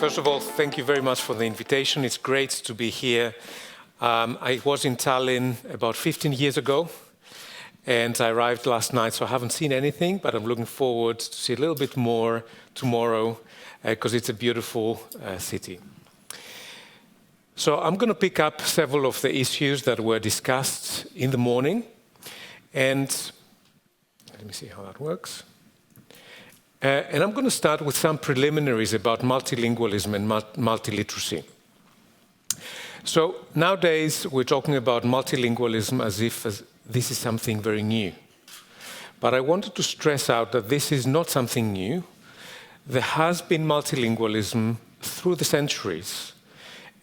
First of all, thank you very much for the invitation. It's great to be here. I was in Tallinn about 15 years ago, and I arrived last night, so I haven't seen anything, but I'm looking forward to see a little bit more tomorrow, because it's a beautiful city. So I'm going to pick up several of the issues that were discussed in the morning, and let me see how that works. And I'm going to start with some preliminaries about multilingualism and multiliteracy. So nowadays, we're talking about multilingualism as if this is something very new. But I wanted to stress out that this is not something new. There has been multilingualism through the centuries.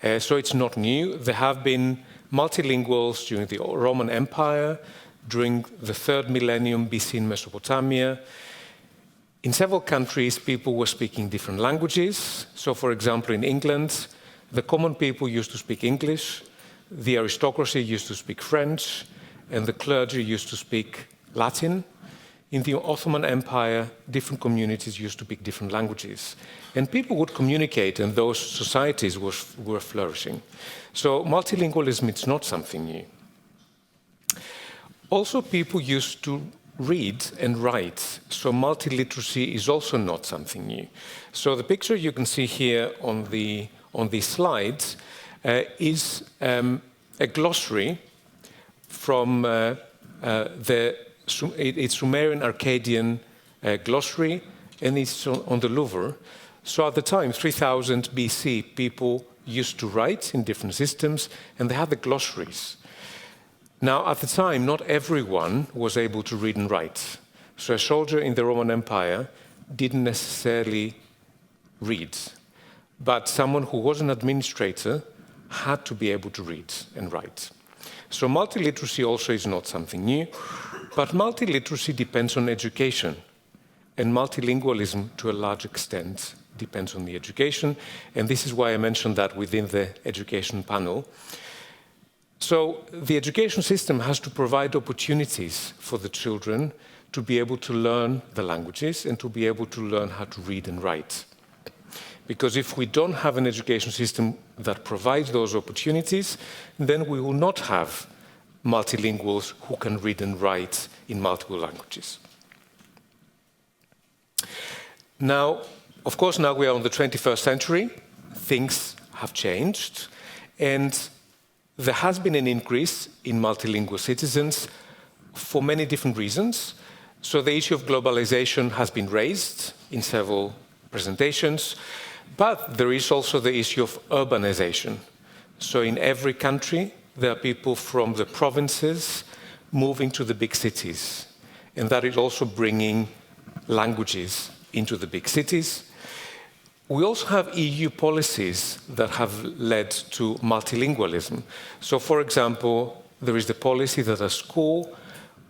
So it's not new. There have been multilinguals during the Roman Empire, during the 3rd millennium BC in Mesopotamia. In several countries, people were speaking different languages. So, for example, in England, the common people used to speak English, the aristocracy used to speak French, and the clergy used to speak Latin. In the Ottoman Empire, different communities used to speak different languages. And people would communicate, and those societies were flourishing. So multilingualism is not something new. Also, people used to read and write, so multiliteracy is also not something new. So the picture you can see here on these slides is a glossary from it's Sumerian Akkadian glossary, and it's on the Louvre. So at the time, 3000 BC, people used to write in different systems, and they had the glossaries. Now, at the time, not everyone was able to read and write. So a soldier in the Roman Empire didn't necessarily read, but someone who was an administrator had to be able to read and write. So multiliteracy also is not something new, but multiliteracy depends on education, and multilingualism, to a large extent, depends on the education, and this is why I mentioned that within the education panel. So the education system has to provide opportunities for the children to be able to learn the languages and to be able to learn how to read and write. Because if we don't have an education system that provides those opportunities, then we will not have multilinguals who can read and write in multiple languages. Now, of course, now we are in the 21st century. Things have changed, and there has been an increase in multilingual citizens for many different reasons. So the issue of globalization has been raised in several presentations, but there is also the issue of urbanization. So in every country, there are people from the provinces moving to the big cities, and that is also bringing languages into the big cities. We also have EU policies that have led to multilingualism. So, for example, there is the policy that at school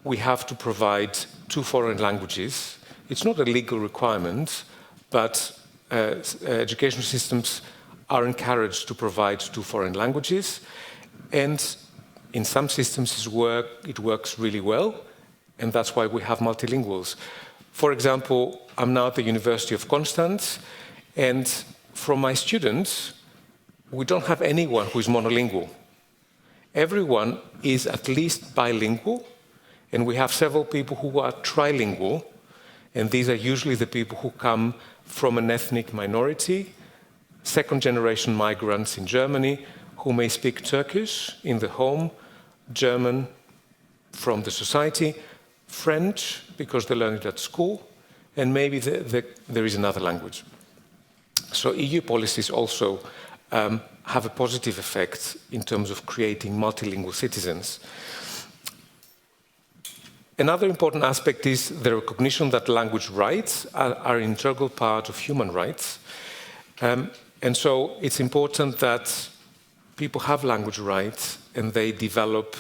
we have to provide 2 foreign languages. It's not a legal requirement, but education systems are encouraged to provide 2 foreign languages. And in some systems it works really well, and that's why we have multilinguals. For example, I'm now at the University of Konstanz, and from my students, we don't have anyone who is monolingual. Everyone is at least bilingual, and we have several people who are trilingual, and these are usually the people who come from an ethnic minority, second-generation migrants in Germany, who may speak Turkish in the home, German from the society, French because they learn it at school, and maybe there is another language. So EU policies also have a positive effect in terms of creating multilingual citizens. Another important aspect is the recognition that language rights are an integral part of human rights. And so it's important that people have language rights and they develop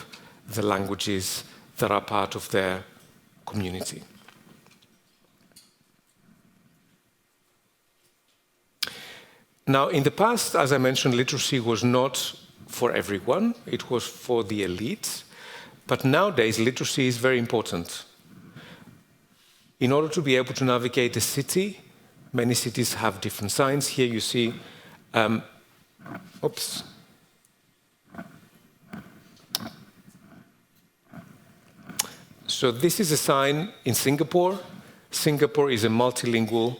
the languages that are part of their community. Now, in the past, as I mentioned, literacy was not for everyone. It was for the elite. But nowadays, literacy is very important. In order to be able to navigate a city, many cities have different signs. Here you see Oops. So this is a sign in Singapore. Singapore is a multilingual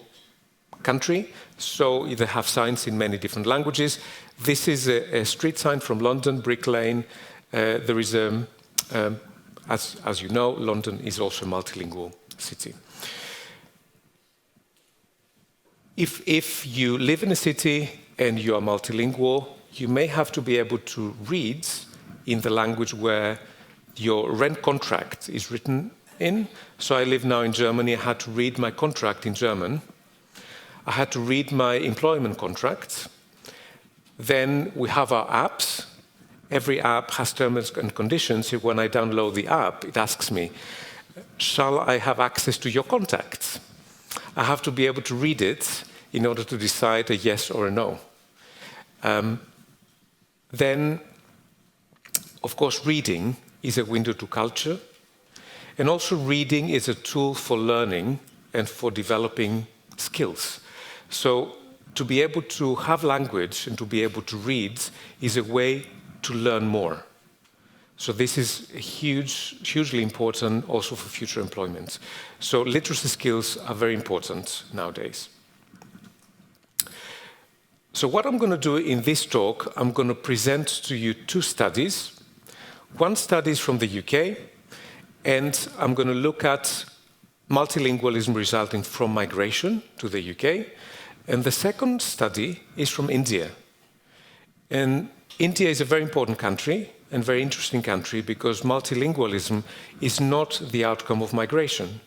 country, so they have signs in many different languages. This is a street sign from London, Brick Lane. There is as you know, London is also a multilingual city. If you live in a city and you are multilingual, you may have to be able to read in the language where your rent contract is written in. So I live now in Germany. I had to read my contract in German. I had to read my employment contract. Then we have our apps. Every app has terms and conditions. When I download the app, it asks me, shall I have access to your contacts? I have to be able to read it in order to decide a yes or a no. Then, of course, reading is a window to culture. And also reading is a tool for learning and for developing skills. So to be able to have language and to be able to read is a way to learn more. So this is hugely important also for future employment. So literacy skills are very important nowadays. So what I'm going to do in this talk, I'm going to present to you two studies. One study is from the UK, and I'm going to look at multilingualism resulting from migration to the UK. And the second study is from India. And India is a very important country and very interesting country because multilingualism is not the outcome of migration.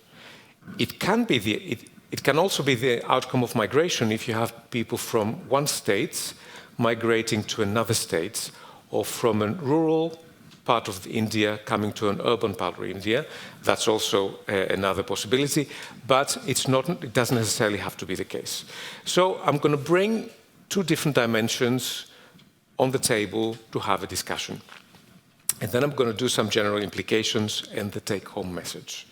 It can also be the outcome of migration if you have people from one state migrating to another state, or from a rural part of India coming to an urban part of India. That's also another possibility, but it doesn't necessarily have to be the case. So I'm going to bring two different dimensions on the table to have a discussion. And then I'm going to do some general implications and the take-home message.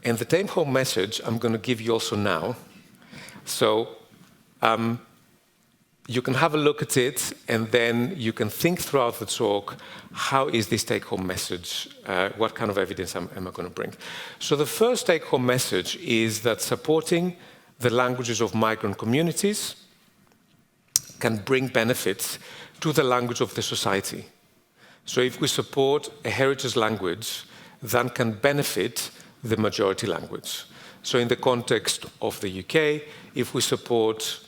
And the take-home message I'm going to give you also now. So you can have a look at it, and then you can think throughout the talk, how is this take-home message? What kind of evidence am I going to bring? So the first take-home message is that supporting the languages of migrant communities can bring benefits to the language of the society. So if we support a heritage language, that can benefit the majority language. So in the context of the UK, if we support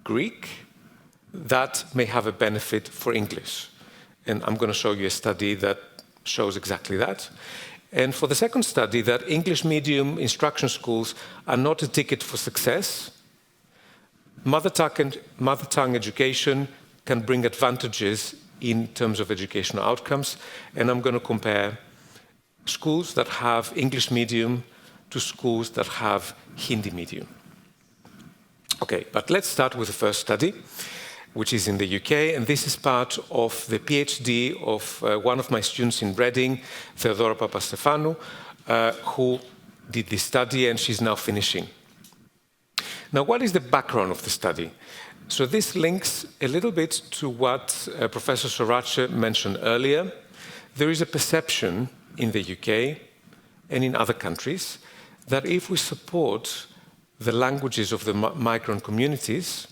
Greek, that may have a benefit for English. And I'm going to show you a study that shows exactly that. And for the second study, that English medium instruction schools are not a ticket for success. Mother tongue education can bring advantages in terms of educational outcomes. And I'm going to compare schools that have English medium to schools that have Hindi medium. Okay, but let's start with the first study, which is in the UK, and this is part of the PhD of one of my students in Reading, Theodora Papastefanu, who did this study, and she's now finishing. Now, what is the background of the study? So this links a little bit to what Professor Sorace mentioned earlier. There is a perception in the UK and in other countries that if we support the languages of the migrant communities,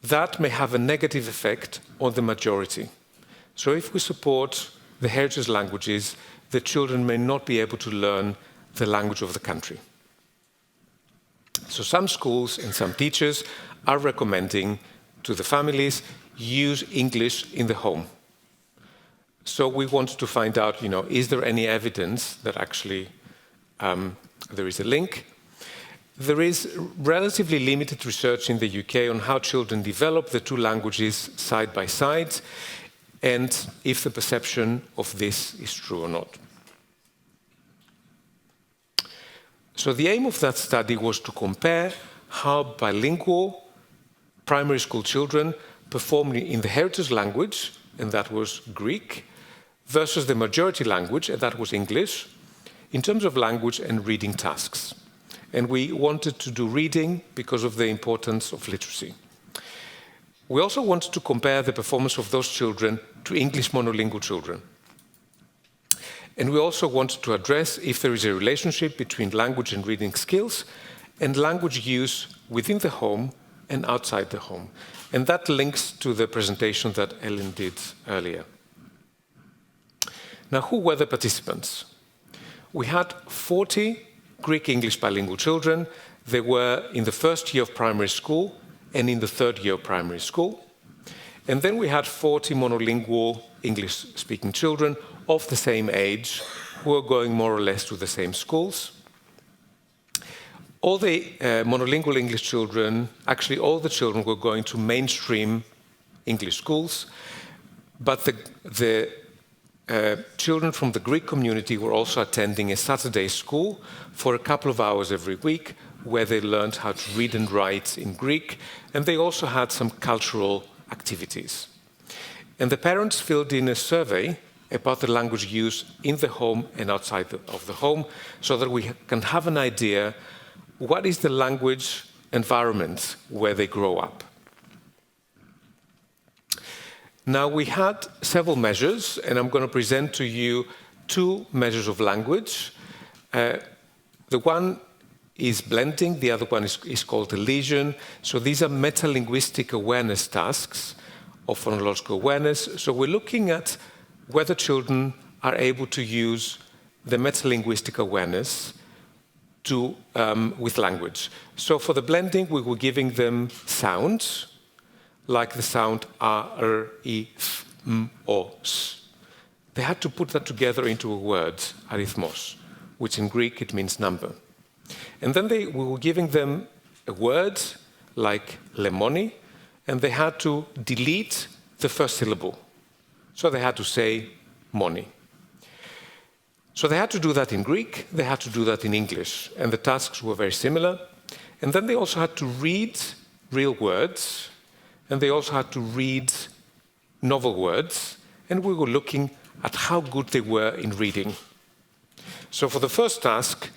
that may have a negative effect on the majority. So if we support the heritage languages, the children may not be able to learn the language of the country. So some schools and some teachers are recommending to the families, use English in the home. So we want to find out, is there any evidence that actually there is a link? There is relatively limited research in the UK on how children develop the two languages side by side, and if the perception of this is true or not. So the aim of that study was to compare how bilingual primary school children performed in the heritage language, and that was Greek, versus the majority language, and that was English, in terms of language and reading tasks. And we wanted to do reading because of the importance of literacy. We also wanted to compare the performance of those children to English monolingual children. And we also wanted to address if there is a relationship between language and reading skills and language use within the home and outside the home. And that links to the presentation that Ellen did earlier. Now, who were the participants? We had 40 Greek-English bilingual children. They were in the first year of primary school and in the third year of primary school. And then we had 40 monolingual English-speaking children of the same age who were going more or less to the same schools. All the monolingual English children, actually all the children were going to mainstream English schools, but the children from the Greek community were also attending a Saturday school for a couple of hours every week where they learned how to read and write in Greek, and they also had some cultural activities. And the parents filled in a survey about the language use in the home and outside of the home so that we can have an idea what is the language environment where they grow up. Now, we had several measures, and I'm going to present to you two measures of language. The one is blending, the other one is called elision. So these are metalinguistic awareness tasks of phonological awareness. So we're looking at whether children are able to use the metalinguistic awareness with language. So for the blending, we were giving them sounds, like the sound a, r, I, f, m, o, s. They had to put that together into a word, arithmos, which in Greek it means number. And then we were giving them a word like lemoni, and they had to delete the first syllable. So they had to say moni. So they had to do that in Greek, they had to do that in English, and the tasks were very similar. And then they also had to read real words, and they also had to read novel words, and we were looking at how good they were in reading. So for the first task,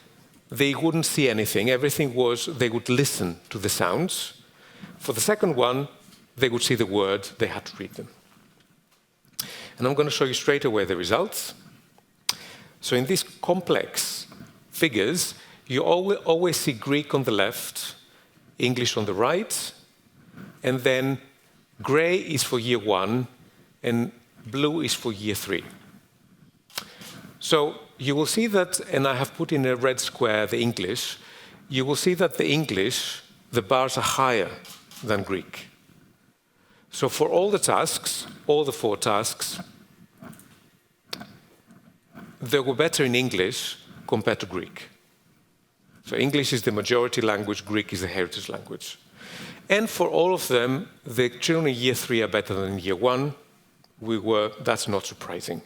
they wouldn't see anything. Everything was, they would listen to the sounds. For the second one, they would see the words, they had to read them. And I'm going to show you straight away the results. So in these complex figures, you always see Greek on the left, English on the right, and then gray is for year 1, and blue is for year 3. So you will see that, and I have put in a red square the English, you will see that the English, the bars are higher than Greek. So for all the tasks, all the 4 tasks, they were better in English compared to Greek. So English is the majority language, Greek is the heritage language. And for all of them, the children in year 3 are better than in year 1. That's not surprising.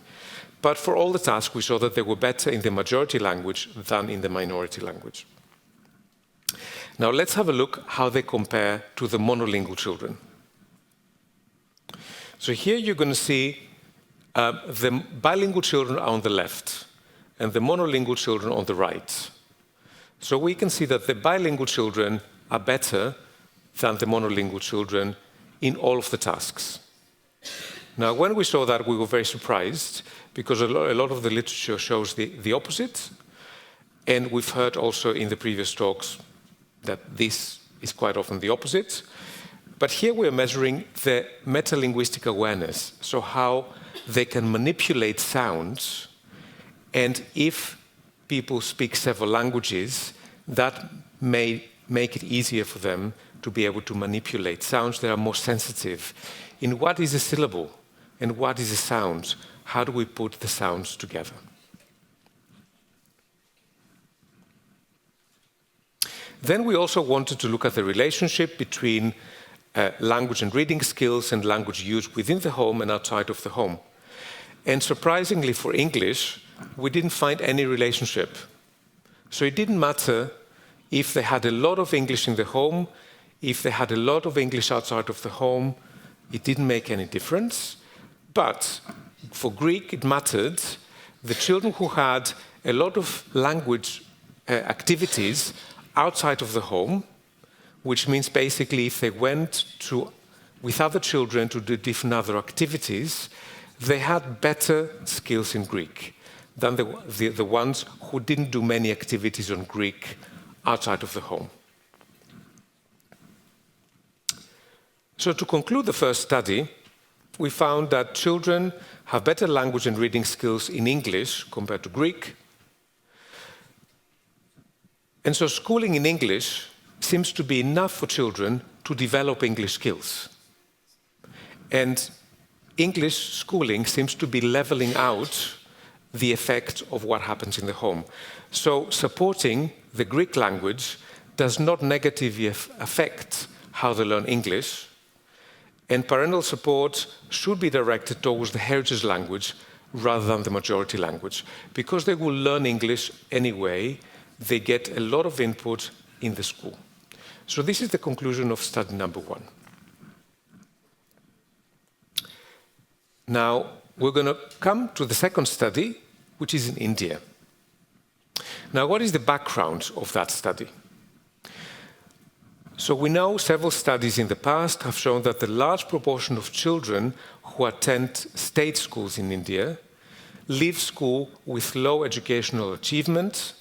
But for all the tasks, we saw that they were better in the majority language than in the minority language. Now let's have a look how they compare to the monolingual children. So here you're going to see the bilingual children are on the left and the monolingual children on the right. So we can see that the bilingual children are better than the monolingual children in all of the tasks. Now, when we saw that, we were very surprised because a lot of the literature shows the opposite. And we've heard also in the previous talks that this is quite often the opposite. But here we are measuring the metalinguistic awareness, so how they can manipulate sounds. And if people speak several languages, that may make it easier for them to be able to manipulate sounds that are more sensitive in what is a syllable and what is a sound. How do we put the sounds together? Then we also wanted to look at the relationship between language and reading skills and language use within the home and outside of the home. And surprisingly for English, we didn't find any relationship. So it didn't matter if they had a lot of English in the home, if they had a lot of English outside of the home, it didn't make any difference. But for Greek, it mattered. The children who had a lot of language activities outside of the home, which means basically if they went to with other children to do different other activities, they had better skills in Greek than the ones who didn't do many activities on Greek outside of the home. So to conclude the first study, we found that children have better language and reading skills in English compared to Greek. And so schooling in English seems to be enough for children to develop English skills. And English schooling seems to be leveling out the effect of what happens in the home. So supporting the Greek language does not negatively affect how they learn English, and parental support should be directed towards the heritage language rather than the majority language. Because they will learn English anyway, they get a lot of input in the school. So this is the conclusion of study number 1. Now, we're going to come to the second study, which is in India. Now, what is the background of that study? So we know several studies in the past have shown that the large proportion of children who attend state schools in India leave school with low educational achievement,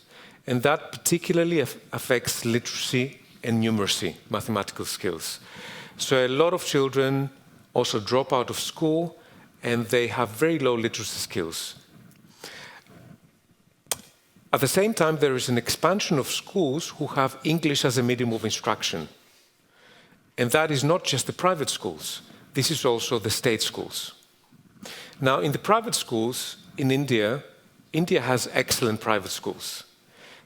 and that particularly affects literacy and numeracy, mathematical skills. So a lot of children also drop out of school, and they have very low literacy skills. At the same time, there is an expansion of schools who have English as a medium of instruction. And that is not just the private schools. This is also the state schools. Now, in the private schools in India, India has excellent private schools.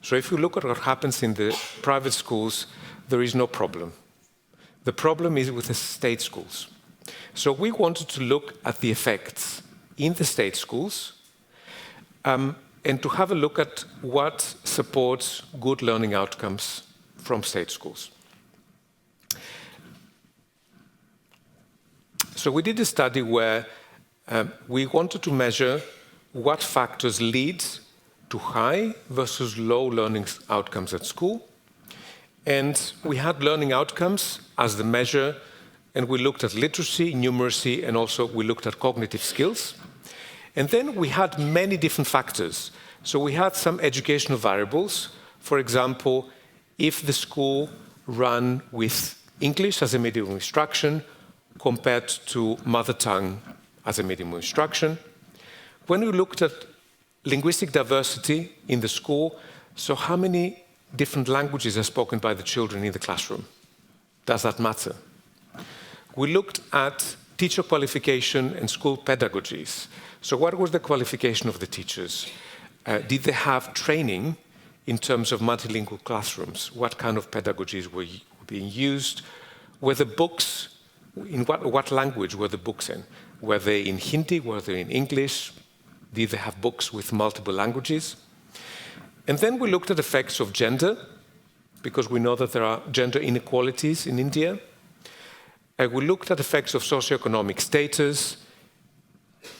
So if you look at what happens in the private schools, there is no problem. The problem is with the state schools. So we wanted to look at the effects in the state schools and to have a look at what supports good learning outcomes from state schools. So we did a study where we wanted to measure what factors lead to high versus low learning outcomes at school. And we had learning outcomes as the measure, and we looked at literacy, numeracy, and also we looked at cognitive skills. And then we had many different factors. So we had some educational variables. For example, if the school ran with English as a medium of instruction compared to mother tongue as a medium of instruction. When we looked at linguistic diversity in the school, so how many different languages are spoken by the children in the classroom? Does that matter? We looked at teacher qualification and school pedagogies. So what was the qualification of the teachers? Did they have training in terms of multilingual classrooms? What kind of pedagogies were being used? Were the books, in what language were the books in? Were they in Hindi? Were they in English? Did they have books with multiple languages? And then we looked at effects of gender, because we know that there are gender inequalities in India. We looked at effects of socioeconomic status.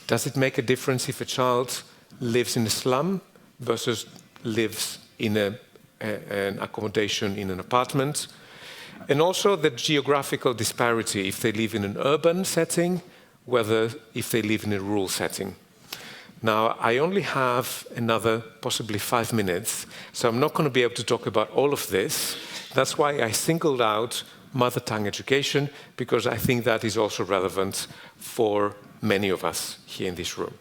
Does it make a difference if a child lives in a slum versus lives in an accommodation in an apartment? And also the geographical disparity, if they live in an urban setting, whether if they live in a rural setting. Now, I only have another possibly 5 minutes, so I'm not going to be able to talk about all of this. That's why I singled out mother tongue education, because I think that is also relevant for many of us here in this room.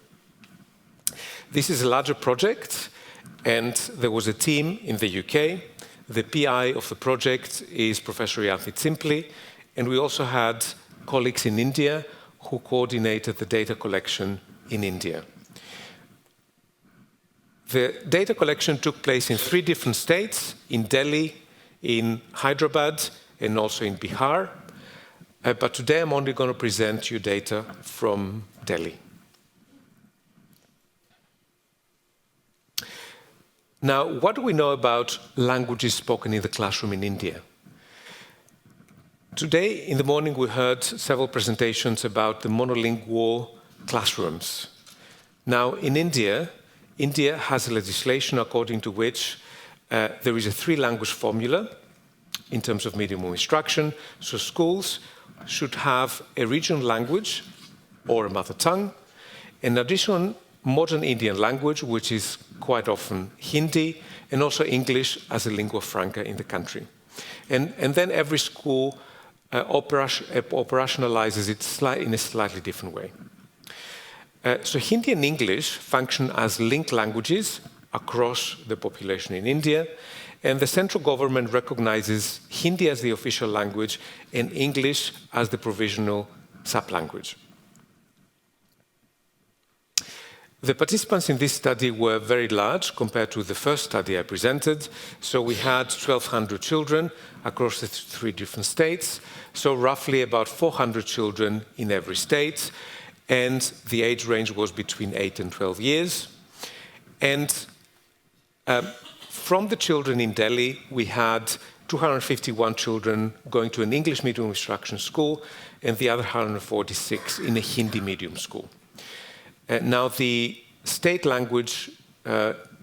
This is a larger project, and there was a team in the UK. The PI of the project is Professor Yanthi Simpli, and we also had colleagues in India who coordinated the data collection in India. The data collection took place in 3 different states, in Delhi, in Hyderabad, and also in Bihar. But today I'm only going to present you data from Delhi. Now, what do we know about languages spoken in the classroom in India? Today, in the morning, we heard several presentations about the monolingual classrooms. Now, in India, India has a legislation according to which there is a 3-language formula in terms of medium of instruction. So schools should have a regional language or a mother tongue, in addition, modern Indian language, which is quite often Hindi, and also English as a lingua franca in the country. And then every school operationalizes it in a slightly different way. So Hindi and English function as linked languages across the population in India, and the central government recognizes Hindi as the official language and English as the provisional sub-language. The participants in this study were very large compared to the first study I presented. So we had 1,200 children across the 3 different states, so roughly about 400 children in every state, and the age range was between 8 and 12 years. And from the children in Delhi, we had 251 children going to an English medium instruction school, and the other 146 in a Hindi medium school. Now, the state language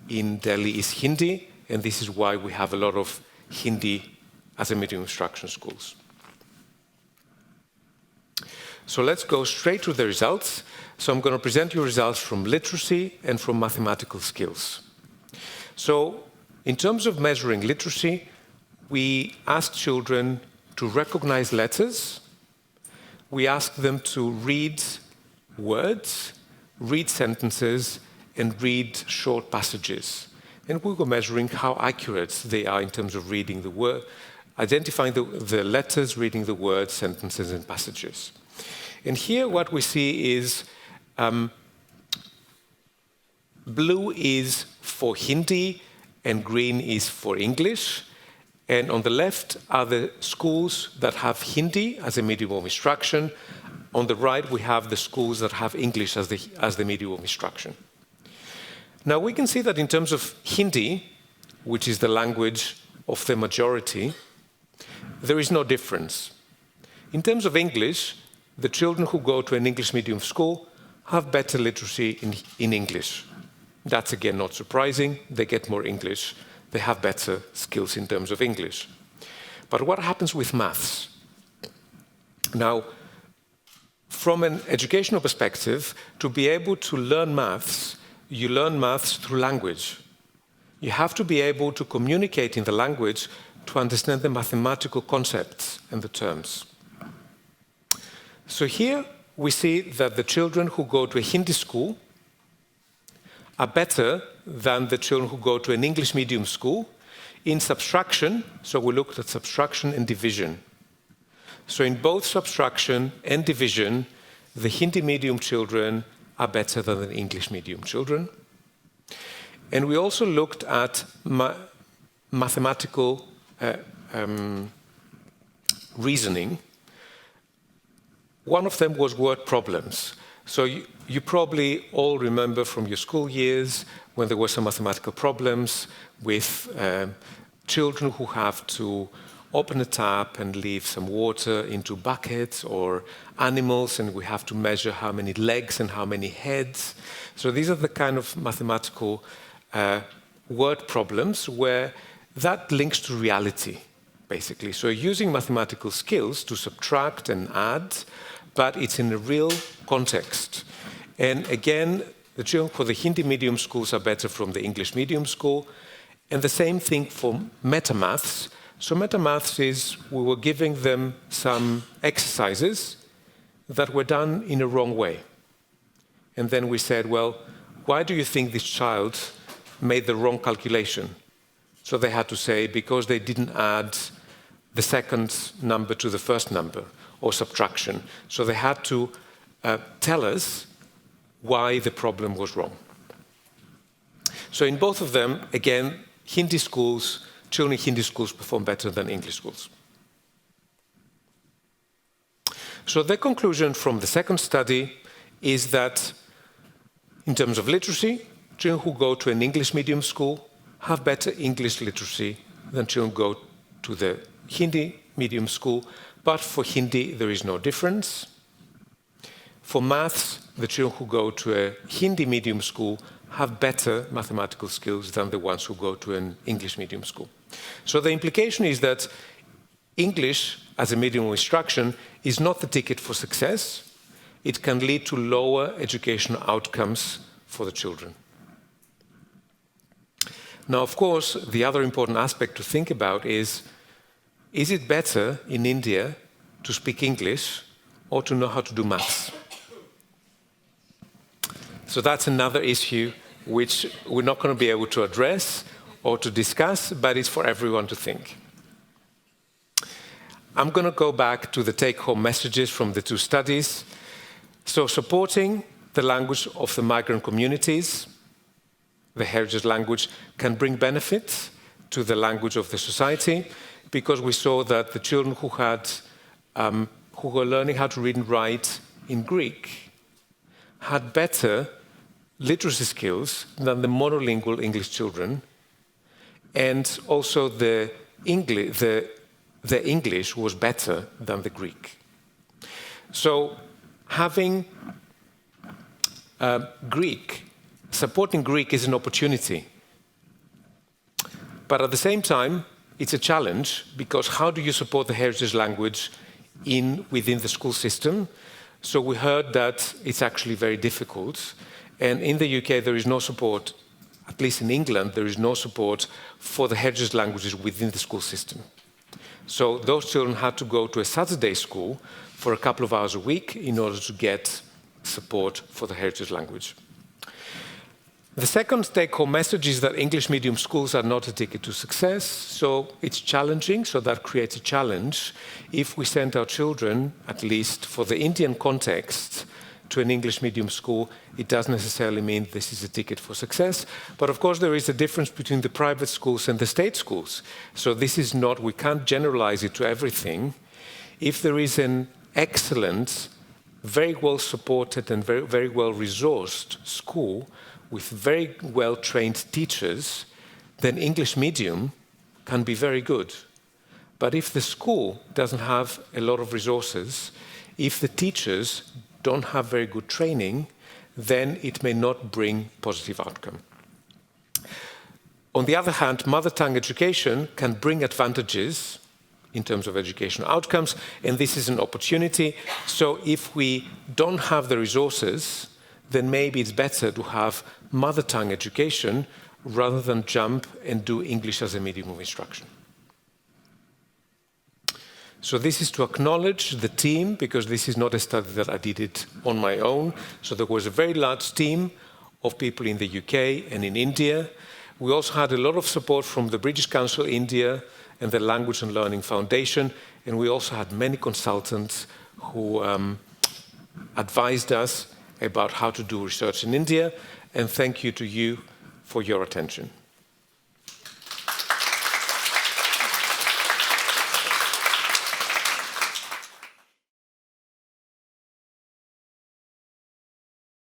in Delhi is Hindi, and this is why we have a lot of Hindi as a medium instruction schools. So let's go straight to the results. So I'm going to present you results from literacy and from mathematical skills. So in terms of measuring literacy, we asked children to recognize letters. We asked them to read words, read sentences, and read short passages. And we were measuring how accurate they are in terms of reading the word, identifying the letters, reading the words, sentences, and passages. And here what we see is blue is for Hindi and green is for English. And on the left are the schools that have Hindi as a medium of instruction. On the right, we have the schools that have English as the medium of instruction. Now, we can see that in terms of Hindi, which is the language of the majority, there is no difference. In terms of English, the children who go to an English medium school have better literacy in English. That's, again, not surprising. They get more English. They have better skills in terms of English. But what happens with maths? Now, from an educational perspective, to be able to learn maths, you learn maths through language. You have to be able to communicate in the language to understand the mathematical concepts and the terms. So here we see that the children who go to a Hindi school are better than the children who go to an English medium school in subtraction. So we looked at subtraction and division. So in both subtraction and division, the Hindi medium children are better than the English medium children. And we also looked at mathematical reasoning. One of them was word problems. So you probably all remember from your school years when there were some mathematical problems with children who have to open a tap and leave some water into buckets, or animals, and we have to measure how many legs and how many heads. So these are the kind of mathematical word problems where that links to reality, basically. So using mathematical skills to subtract and add, but it's in a real context. And again, the children for the Hindi medium schools are better from the English medium school. And the same thing for metamaths. So metamaths is we were giving them some exercises that were done in a wrong way. And then we said, well, why do you think this child made the wrong calculation? So they had to say, because they didn't add the second number to the first number, or subtraction. So they had to tell us why the problem was wrong. So in both of them, again, Hindi schools, children in Hindi schools perform better than English schools. So the conclusion from the second study is that in terms of literacy, children who go to an English medium school have better English literacy than children who go to the Hindi medium school, but for Hindi there is no difference. For maths, the children who go to a Hindi medium school have better mathematical skills than the ones who go to an English medium school. So the implication is that English as a medium of instruction is not the ticket for success. It can lead to lower educational outcomes for the children. Now, of course, the other important aspect to think about is it better in India to speak English or to know how to do maths? So that's another issue which we're not going to be able to address or to discuss, but it's for everyone to think. I'm going to go back to the take-home messages from the two studies. So supporting the language of the migrant communities, the heritage language, can bring benefits to the language of the society, because we saw that the children who were learning how to read and write in Greek had better literacy skills than the monolingual English children, and also the English was better than the Greek. So having supporting Greek is an opportunity. But at the same time, it's a challenge, because how do you support the heritage language within the school system? So we heard that it's actually very difficult. And in the UK, there is no support, at least in England, there is no support for the heritage languages within the school system. So those children had to go to a Saturday school for a couple of hours a week in order to get support for the heritage language. The second take-home message is that English medium schools are not a ticket to success. So it's challenging, so that creates a challenge. If we send our children, at least for the Indian context, to an English medium school, it doesn't necessarily mean this is a ticket for success. But of course, there is a difference between the private schools and the state schools. So this is not, we can't generalize it to everything. If there is an excellent, very well supported and very, very well resourced school with very well trained teachers, then English medium can be very good. But if the school doesn't have a lot of resources, if the teachers don't have very good training, then it may not bring positive outcome. On the other hand, mother tongue education can bring advantages in terms of educational outcomes, and this is an opportunity. So if we don't have the resources, then maybe it's better to have mother tongue education rather than jump and do English as a medium of instruction. So this is to acknowledge the team, because this is not a study that I did it on my own. So there was a very large team of people in the UK and in India. We also had a lot of support from the British Council India and the Language and Learning Foundation, and we also had many consultants who advised us about how to do research in India, and thank you to you for your attention.